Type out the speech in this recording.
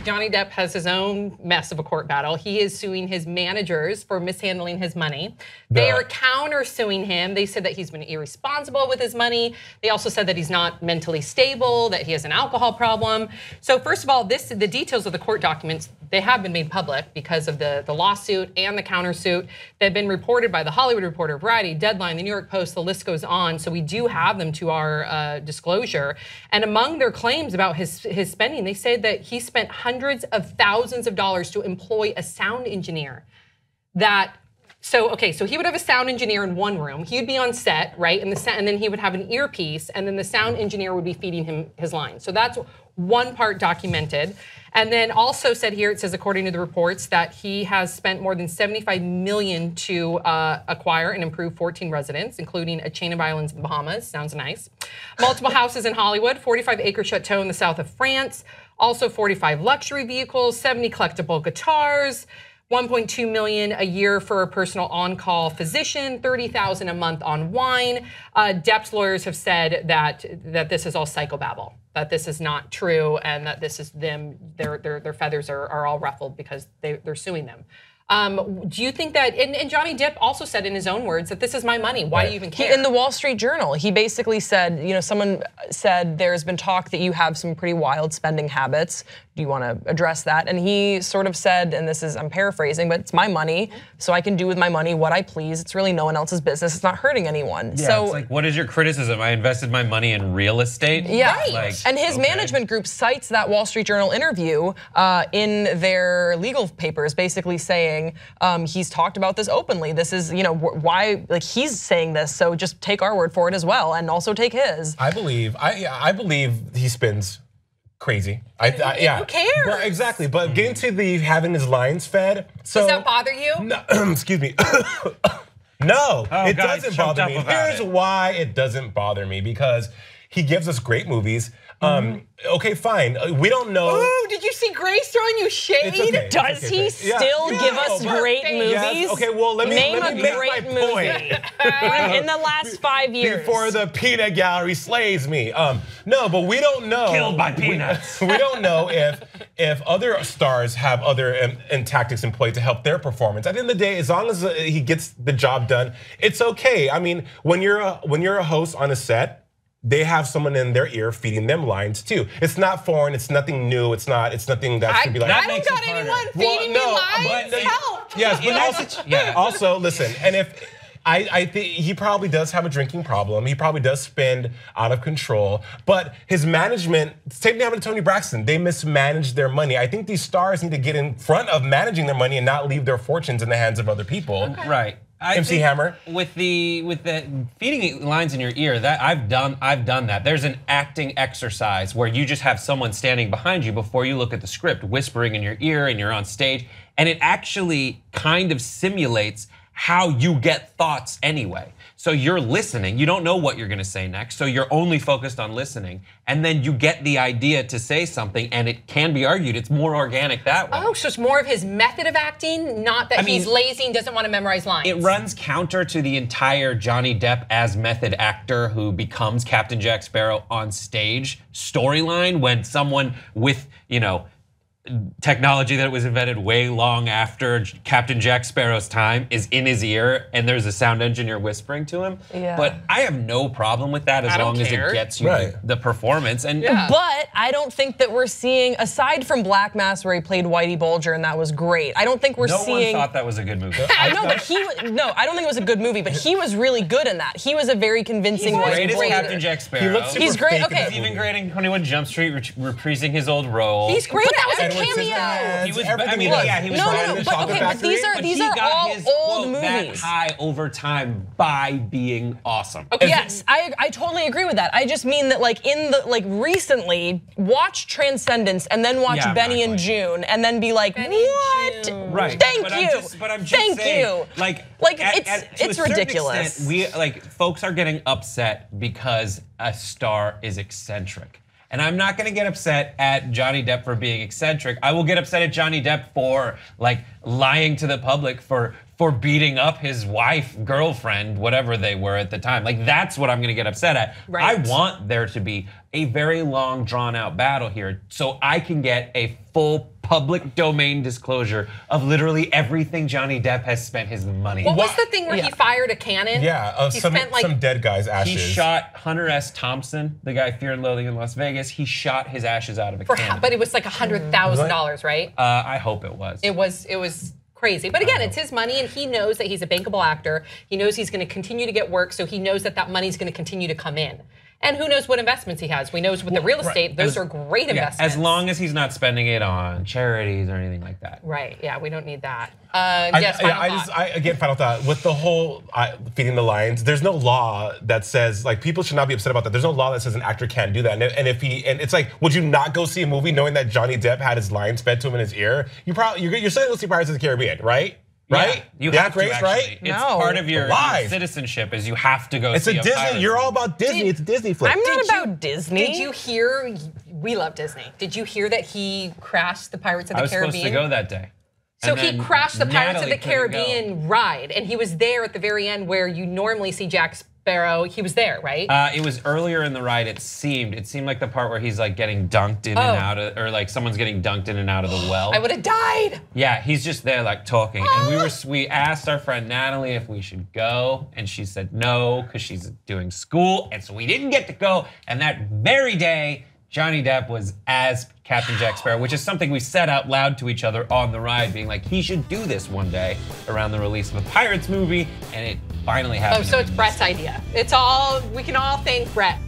Johnny Depp has his own mess of a court battle. He is suing his managers for mishandling his money. They are counter-suing him. They said that he's been irresponsible with his money. They also said that he's not mentally stable, that he has an alcohol problem. So first of all, the details of the court documents, they have been made public because of the lawsuit and the countersuit. They've been reported by the Hollywood Reporter, Variety, Deadline, the New York Post, the list goes on. So we do have them to our disclosure. And among their claims about his spending, they say that he spent hundreds of thousands of dollars to employ a sound engineer. So he would have a sound engineer in one room. He would be on set, right? And then he would have an earpiece, and then the sound engineer would be feeding him his lines. So that's one part documented. And then also said here, it says, according to the reports, that he has spent more than $75 million to acquire and improve 14 residents, including a chain of islands in the Bahamas. Sounds nice. Multiple houses in Hollywood, 45-acre chateau in the south of France, also 45 luxury vehicles, 70 collectible guitars, $1.2 million a year for a personal on-call physician, $30,000 a month on wine. Depp's lawyers have said that this is all psychobabble, that this is not true, and that this is them. Their feathers are all ruffled because they're suing them. Do you think that, and Johnny Depp also said in his own words that this is my money, why do you even care? In the Wall Street Journal, he basically said, someone said there's been talk that you have some pretty wild spending habits. Do you want to address that? And he sort of said, and I'm paraphrasing, but it's my money, so I can do with my money what I please. It's really no one else's business. It's not hurting anyone. Yeah, so it's like, what is your criticism? I invested my money in real estate? Yeah, right. And his management group cites that Wall Street Journal interview in their legal papers, basically saying he's talked about this openly. This is, why, like, he's saying this, so just take our word for it as well, and also take his. I believe he spends crazy. Who cares? Well, exactly, but getting to the having his lines fed. So, does that bother you? No, excuse me. No, it doesn't bother me. Here's why it doesn't bother me, because he gives us great movies. Okay, fine. We don't know. Ooh, did you see Grace throwing you shade? Okay, Does he still give us great movies? Yes. Okay, well, let me Name make a great my movie point. in the last 5 years. Before the peanut gallery slays me. No, but we don't know. Killed by peanuts. We don't know if other stars have other tactics employed to help their performance. At the end of the day, as long as he gets the job done, it's okay. I mean, when you're a host on a set, they have someone in their ear feeding them lines too. It's not foreign. It's nothing new. It's nothing that should be like. I don't got anyone feeding me lines. Help. Yes, but also listen. And if I think he probably does have a drinking problem. He probably does spend out of control. But his management, same thing happened to Toni Braxton. They mismanaged their money. I think these stars need to get in front of managing their money and not leave their fortunes in the hands of other people. Okay. Right. MC Hammer, with the feeding lines in your ear, that I've done that. There's an acting exercise where you just have someone standing behind you before you look at the script, whispering in your ear, and you're on stage, and it actually kind of simulates how you get thoughts anyway. So you're listening, you don't know what you're gonna say next, so you're only focused on listening, and then you get the idea to say something, and it can be argued it's more organic that way. Oh, so it's more of his method of acting, not that he's lazy and doesn't want to memorize lines. It runs counter to the entire Johnny Depp as method actor who becomes Captain Jack Sparrow on stage storyline, when someone with, technology that was invented way long after Captain Jack Sparrow's time is in his ear and there's a sound engineer whispering to him. Yeah. But I have no problem with that as long as it gets you the performance. And But I don't think that we're seeing, aside from Black Mass where he played Whitey Bulger and that was great, I don't think we're seeing. No one thought that was a good movie. I know, but I don't think it was a good movie, but he was really good in that. He was a very convincing Whitey Bulger. Captain Jack Sparrow. He's great, okay. He's even great in 21 Jump Street, reprising his old role. He's great, that was a cameo. He was, he was but these are all old movies. That high over time by being awesome. Okay, yes, I totally agree with that. I just mean that recently, watch Transcendence and then watch Benny and June and then be like, what? Right. Thank you. Thank you. It's ridiculous. Folks are getting upset because a star is eccentric. And I'm not gonna get upset at Johnny Depp for being eccentric. I will get upset at Johnny Depp for lying to the public, for beating up his wife, girlfriend, whatever they were at the time. That's what I'm gonna get upset at. Right. I want there to be a very long, drawn out battle here so I can get a full public domain disclosure of literally everything Johnny Depp has spent his money. What was the thing where he fired a cannon? Yeah, of he some spent like dead guy's ashes. He shot Hunter S. Thompson, the guy Fear and Loathing in Las Vegas. He shot his ashes out of a cannon. but it was like $100,000, right? I hope it was. It was crazy. But again, it's his money and he knows that he's a bankable actor. He knows he's going to continue to get work, so he knows that that money's going to continue to come in. And who knows what investments he has. We know with the real estate, those are great investments. As long as he's not spending it on charities or anything like that. Right, yeah, we don't need that. Final thought. With the whole feeding the lions, there's no law that says, like, people should not be upset about that. There's no law that says an actor can't do that. And it's like, would you not go see a movie knowing that Johnny Depp had his lions fed to him in his ear? You're still gonna go see Pirates of the Caribbean, right? Right? You have to, Grace, actually. Right? It's part of your citizenship is you have to go it's see a Disney. You're all about Disney. It's a Disney flick. I'm not about Disney. Did you hear, we love Disney. Did you hear that he crashed the Pirates of the Caribbean? I was supposed to go that day. So And he then crashed the Pirates of Natalie the couldn't Caribbean ride, and he was there at the very end where you normally see Jack Sparrow. He was there, right? It was earlier in the ride. It seemed like the part where he's like getting dunked in and out of, or like someone's getting dunked in and out of the well. I would have died. Yeah, he's just there like talking, and we asked our friend Natalie if we should go, and she said no because she's doing school, and so we didn't get to go. And that very day, Johnny Depp was as Captain Jack Sparrow, which is something we said out loud to each other on the ride, being like, he should do this one day around the release of a Pirates movie, and it finally happened. Oh, so it's Brett's idea. We can all thank Brett.